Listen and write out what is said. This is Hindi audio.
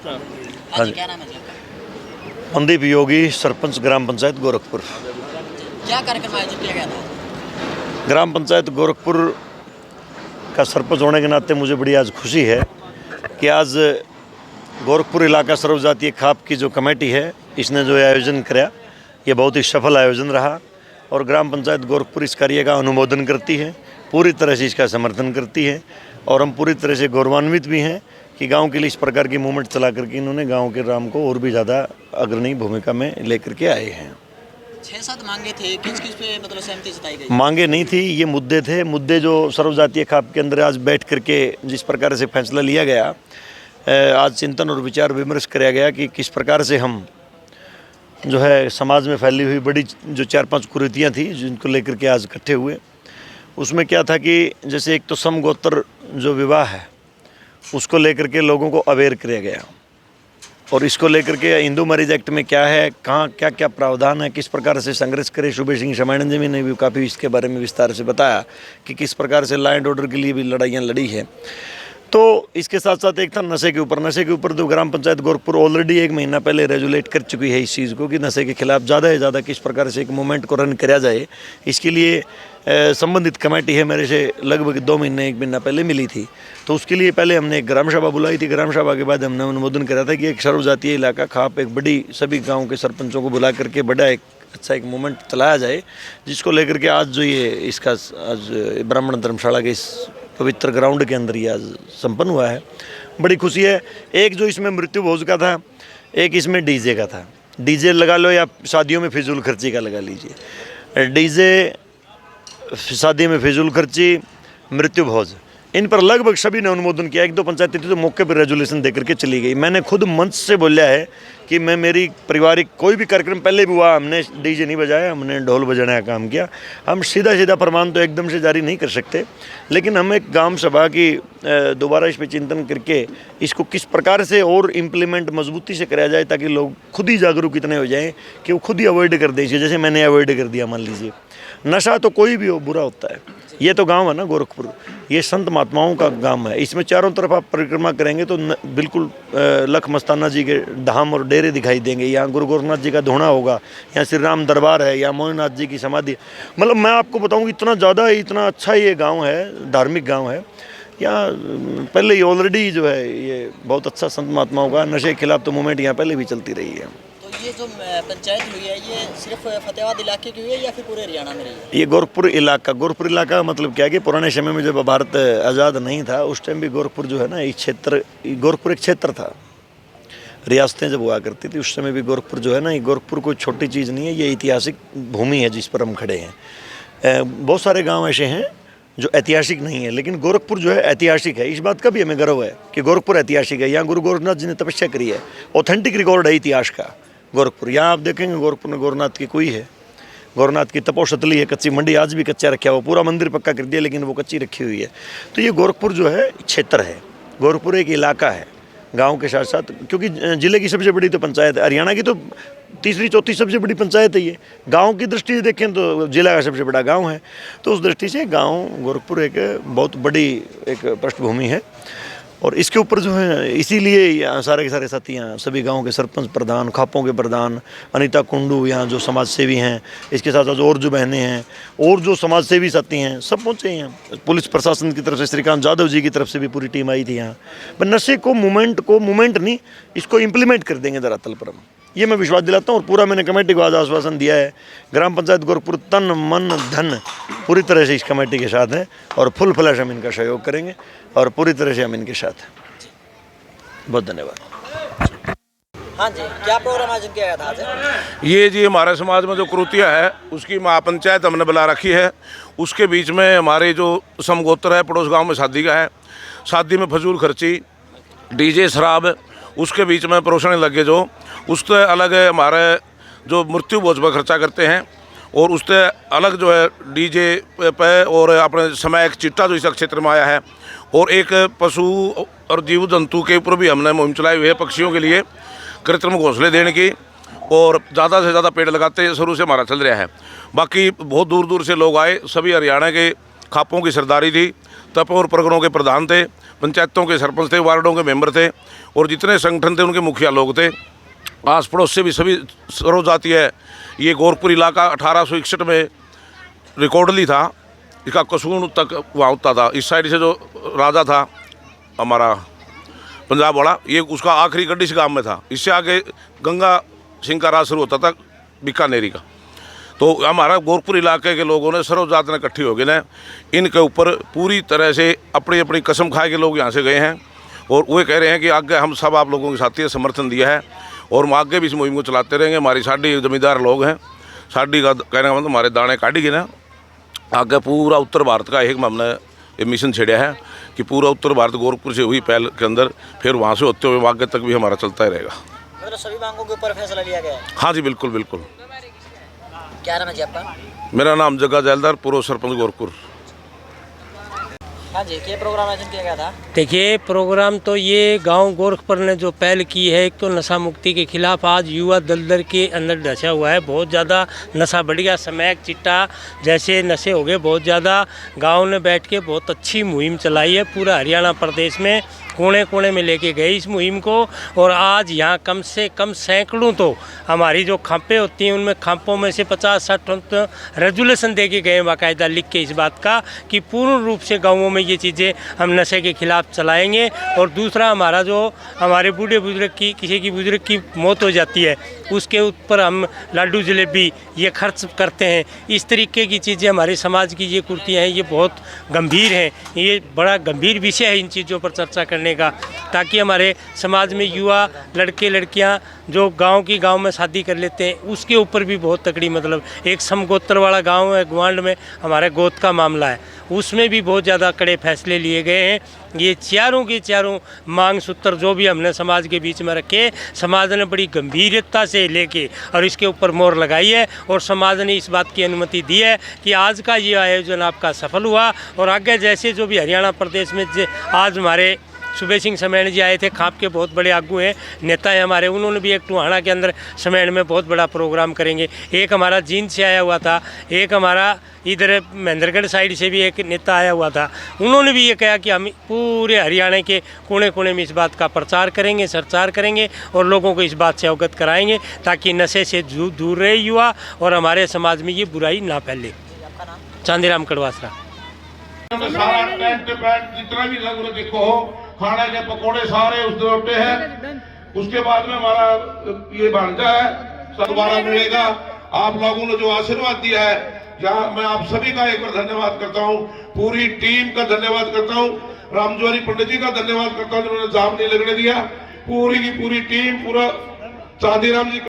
हाँ जी, क्या नाम है जी आपका? मनदीप योगी, सरपंच ग्राम पंचायत गोरखपुर। क्या कार्यक्रम आयोजित किया गया था? ग्राम पंचायत गोरखपुर का सरपंच होने के नाते मुझे बड़ी आज खुशी है कि आज गोरखपुर इलाका सर्वजातीय खाप की जो कमेटी है, इसने जो आयोजन कराया, ये बहुत ही सफल आयोजन रहा और ग्राम पंचायत गोरखपुर इस कार्य का अनुमोदन करती है, पूरी तरह से इसका समर्थन करती है और हम पूरी तरह से गौरवान्वित भी हैं कि गांव के लिए इस प्रकार की मूवमेंट चला करके इन्होंने गांव के राम को और भी ज़्यादा अग्रणी भूमिका में लेकर के आए हैं। 6-7 मांगे थे, किस किस पे मतलब सहमति जताई गई? मांगे नहीं थी, ये मुद्दे थे। मुद्दे जो सर्वजातीय खाप के अंदर आज बैठ करके जिस प्रकार से फैसला लिया गया, आज चिंतन और विचार विमर्श किया गया कि किस प्रकार से हम जो है समाज में फैली हुई बड़ी जो 4-5 कुरीतियाँ थी जिनको लेकर के आज इकट्ठे हुए। उसमें क्या था कि जैसे एक तो समगोत्र जो विवाह है उसको लेकर के लोगों को अवेयर किया गया और इसको लेकर के हिंदू मैरिज एक्ट में क्या है, कहाँ क्या क्या प्रावधान है, किस प्रकार से संघर्ष करे। सुबह सिंह शमानंद जी ने भी काफ़ी इसके बारे में विस्तार से बताया कि किस प्रकार से लॉ एंड ऑर्डर के लिए भी लड़ाइयाँ लड़ी है। तो इसके साथ साथ एक था नशे के ऊपर तो ग्राम पंचायत गोरखपुर ऑलरेडी 1 महीना पहले रेजुलेट कर चुकी है इस चीज़ को कि नशे के खिलाफ ज़्यादा से ज़्यादा किस प्रकार से एक मूवमेंट को रन किया जाए। इसके लिए संबंधित कमेटी है मेरे से लगभग 2 महीने 1 महीना पहले मिली थी। तो उसके लिए पहले हमने एक ग्राम सभा बुलाई थी। ग्राम सभा के बाद हमने अनुमोदन करा था कि एक सर्वजातीय इलाका खाप एक बड़ी सभी गाँव के सरपंचों को बुला करके बड़ा एक अच्छा एक मूवमेंट चलाया जाए, जिसको लेकर के आज जो ये इसका आज ब्राह्मण धर्मशाला के इस पवित्र ग्राउंड के अंदर ये आज संपन्न हुआ है। बड़ी खुशी है। एक जो इसमें मृत्यु भोज का था, एक इसमें डीजे का था। डीजे लगा लो या शादियों में फिजूल खर्ची का लगा लीजिए। डीजे शादी में फिजूल खर्ची, मृत्यु भोज, इन पर लगभग सभी ने अनुमोदन किया। 1-2 पंचायतें थी तो मौके पर रेजुलेशन दे करके चली गई। मैंने खुद मंच से बोला है कि मैं मेरी पारिवारिक कोई भी कार्यक्रम पहले भी हुआ, हमने डीजे नहीं बजाया, हमने ढोल बजाने का काम किया। हम सीधा फरमान तो एकदम से जारी नहीं कर सकते, लेकिन हम एक ग्राम सभा की दोबारा इस पर चिंतन करके इसको किस प्रकार से और इम्प्लीमेंट मजबूती से कराया जाए ताकि लोग खुद ही जागरूक इतने हो जाएं कि वो खुद ही अवॉइड कर दें। जैसे मैंने अवॉइड कर दिया, मान लीजिए नशा तो कोई भी हो बुरा होता है। ये तो गांव है ना गोरखपुर, ये संत महात्माओं का गांव है। इसमें चारों तरफ आप परिक्रमा करेंगे तो बिल्कुल लख मस्ताना जी के धाम और डेरे दिखाई देंगे। यहाँ गुरु गोरखनाथ जी का धोना होगा, यहाँ श्री राम दरबार है, यहाँ मोहननाथ जी की समाधि। मतलब मैं आपको बताऊँ इतना ज़्यादा इतना अच्छा ये गाँव है, धार्मिक गाँव है। यहाँ पहले ही ऑलरेडी जो है ये बहुत अच्छा संत महात्माओं का नशे के खिलाफ तो मूवमेंट यहाँ पहले भी चलती रही है। ये जो पंचायत हुई है ये सिर्फ फतेहाबाद इलाके की हुई है या फिर पूरे हरियाणा में रही है? ये गोरखपुर इलाका मतलब क्या है कि पुराने समय में जब भारत आज़ाद नहीं था उस टाइम भी गोरखपुर जो है ना, इस क्षेत्र, गोरखपुर एक क्षेत्र था। रियासतें जब हुआ करती थी उस समय भी गोरखपुर जो है ना, ये गोरखपुर कोई छोटी चीज़ नहीं है, ये ऐतिहासिक भूमि है जिस पर हम खड़े हैं। बहुत सारे गाँव ऐसे हैं जो ऐतिहासिक नहीं है, लेकिन गोरखपुर जो है ऐतिहासिक है। इस बात का भी हमें गर्व है कि गोरखपुर ऐतिहासिक है। यहाँ गुरु गोरखनाथ जी ने तपस्या करी है, ऑथेंटिक रिकॉर्ड है इतिहास का गोरखपुर। यहाँ आप देखेंगे गोरखपुर में गोरखनाथ की कोई है, गोरखनाथ की तपोशतली है, कच्ची मंडी आज भी कच्चा रखा हुआ, पूरा मंदिर पक्का कर दिया लेकिन वो कच्ची रखी हुई है। तो ये गोरखपुर जो है क्षेत्र है, गोरखपुर एक इलाका है गांव के साथ साथ, क्योंकि जिले की सबसे बड़ी तो पंचायत है, हरियाणा की तो 3री-4थी सबसे बड़ी पंचायत है ये। गांव की दृष्टि से देखें तो जिला का सबसे बड़ा गांव है। तो उस दृष्टि से गांव गोरखपुर एक बहुत बड़ी एक पृष्ठभूमि है और इसके ऊपर जो है इसीलिए यहाँ सारे के सारे साथी यहाँ सभी गाँव के सरपंच प्रधान, खापों के प्रधान, अनीता कुंडू यहाँ जो समाज सेवी हैं, इसके साथ साथ और जो बहनें हैं और जो समाज सेवी साथी हैं सब पहुँचे हैं। पुलिस प्रशासन की तरफ से श्रीकांत यादव जी की तरफ से भी पूरी टीम आई थी यहाँ। पर नशे को मूवमेंट नहीं, इसको इम्प्लीमेंट कर देंगे धरातल पर हम, ये मैं विश्वास दिलाता हूँ। और पूरा मैंने कमेटी को आज आश्वासन दिया है। ग्राम पंचायत गोरखपुर तन मन धन पूरी तरह से इस कमेटी के साथ है और फुल फ्लैश हम इनका सहयोग करेंगे और पूरी तरह से हम इनके साथ हैं। बहुत धन्यवाद। हाँ जी, क्या प्रोग्राम आयोजन किया गया था आज? ये जी हमारे समाज में जो कुरीतियाँ है उसकी महापंचायत हमने बुला रखी है। उसके बीच में हमारे जो समगोत्र है, पड़ोस गाँव में शादी का है, शादी में फजूल खर्ची, डीजे शराब, उसके बीच में परोसने लगे जो उससे अलग हमारे जो मृत्यु भोज पर खर्चा करते हैं और उससे अलग जो है डीजे पे और अपने समय एक चिट्टा जो इस क्षेत्र में आया है और एक पशु और जीव जंतु के ऊपर भी हमने मुहिम चलाई हुई है पक्षियों के लिए कृत्रिम घोंसले देने की और ज़्यादा से ज़्यादा पेड़ लगाते शुरू से हमारा चल रहा है। बाकी बहुत दूर दूर से लोग आए, सभी हरियाणा के खापों की सरदारी थी, तप और प्रगणों के प्रधान थे, पंचायतों के सरपंच थे, वार्डों के मेंबर थे और जितने संगठन थे उनके मुखिया लोग थे। आस पड़ोस से भी सभी सर्व जातीय है। ये गोरखपुर इलाका 1861 में रिकॉर्डली था, इसका कसून तक वहाँ होता था। इस साइड से जो राजा था हमारा पंजाब वाला, ये उसका आखिरी गड्डी से गाँव में था। इससे आगे गंगा सिंह का राज शुरू होता था बीकानेरी का। तो हमारा गोरखपुर इलाके के लोगों ने सर्व जात ने इकट्ठी हो गए ना, इनके ऊपर पूरी तरह से अपनी अपनी कसम खाए के लोग यहाँ से गए हैं और वो कह रहे हैं कि आगे हम सब आप लोगों के साथ ही समर्थन दिया है और हम आगे भी इस मुहिम को चलाते रहेंगे। हमारी साड़ी जमींदार लोग हैं, साड़ी का कहने का मतलब हमारे दाने काटेंगे ना। आगे पूरा उत्तर भारत का एक हमने ये मिशन छेड़ा है कि पूरा उत्तर भारत गोरखपुर से हुई पहल के अंदर, फिर वहाँ से होते हुए आगे तक भी हमारा चलता ही रहेगा। मतलब सभी मांगों के ऊपर फैसला लिया गया है। हाँ जी, बिल्कुल बिल्कुल। क्या नाम है जी आपका? मेरा नाम जग्गा जैलदार, पूर्व सरपंच गोरखपुर। हाँ जी, क्या प्रोग्राम आयोजन किया गया था? देखिए, प्रोग्राम तो ये गांव गोरखपुर ने जो पहल की है, एक तो नशा मुक्ति के खिलाफ आज युवा दलदल के अंदर धंसा हुआ है। बहुत ज़्यादा नशा बढ़ गया, स्मैक चिट्टा जैसे नशे हो गए बहुत ज़्यादा। गांव ने बैठ के बहुत अच्छी मुहिम चलाई है, पूरा हरियाणा प्रदेश में कोने कोने में लेके गए इस मुहिम को। और आज यहाँ कम से कम सैकड़ों तो हमारी जो खांपें होती हैं उनमें खांपों में से 50-60 रेजुलेशन दे के गए बाकायदा लिख के इस बात का कि पूर्ण रूप से गाँवों में ये चीज़ें हम नशे के खिलाफ चलाएंगे। और दूसरा, हमारा जो हमारे बूढ़े बुजुर्ग की किसी की बुजुर्ग की मौत हो जाती है उसके ऊपर हम लड्डू जलेबी ये खर्च करते हैं। इस तरीके की चीज़ें हमारे समाज की ये कुर्तियाँ हैं, ये बहुत गंभीर हैं। ये बड़ा गंभीर विषय है इन चीज़ों पर चर्चा करने का, ताकि हमारे समाज में युवा लड़के लड़कियां जो गांव में शादी कर लेते हैं उसके ऊपर भी बहुत तकड़ी, मतलब एक समगोत्र वाला गांव है ग्वांड में, हमारे गोद का मामला है, उसमें भी बहुत ज़्यादा कड़े फैसले लिए गए हैं। ये चारों के चारों मांग सूत्र जो भी हमने समाज के बीच में रखे, समाज ने बड़ी गंभीरता से लेके और इसके ऊपर मोहर लगाई है और समाज ने इस बात की अनुमति दी है कि आज का ये आयोजन आपका सफल हुआ। और आगे जैसे जो भी हरियाणा प्रदेश में आज हमारे सुबे सिंह समैन जी आए थे, खाप के बहुत बड़े आगू हैं, नेता हैं हमारे, उन्होंने भी एक टुहाना के अंदर समैन में बहुत बड़ा प्रोग्राम करेंगे। एक हमारा जींद से आया हुआ था, एक हमारा इधर महेंद्रगढ़ साइड से भी एक नेता आया हुआ था। उन्होंने भी ये कहा कि हम पूरे हरियाणा के कोने कोने में इस बात का प्रचार करेंगे, प्रचार करेंगे और लोगों को इस बात से अवगत कराएंगे ताकि नशे से दूर रहे युवा और हमारे समाज में ये बुराई ना फैले। आपका नाम? चांदीराम कड़वासरा। सारा टेंट पैंट जितना भी लग रहा देखो, खाने के पकोड़े सारे उस रोटे हैं। उसके बाद में हमारा ये भांजा है, दोबारा मिलेगा। आप लोगों ने जो आशीर्वाद दिया है, यहाँ मैं आप सभी का एक बार धन्यवाद करता हूँ, पूरी टीम का धन्यवाद करता हूँ, रामजोहरी पंडित जी का धन्यवाद करता हूँ जिन्होंने जाम नहीं लगने दिया। पूरी की पूरी टीम, पूरा चांदीराम जी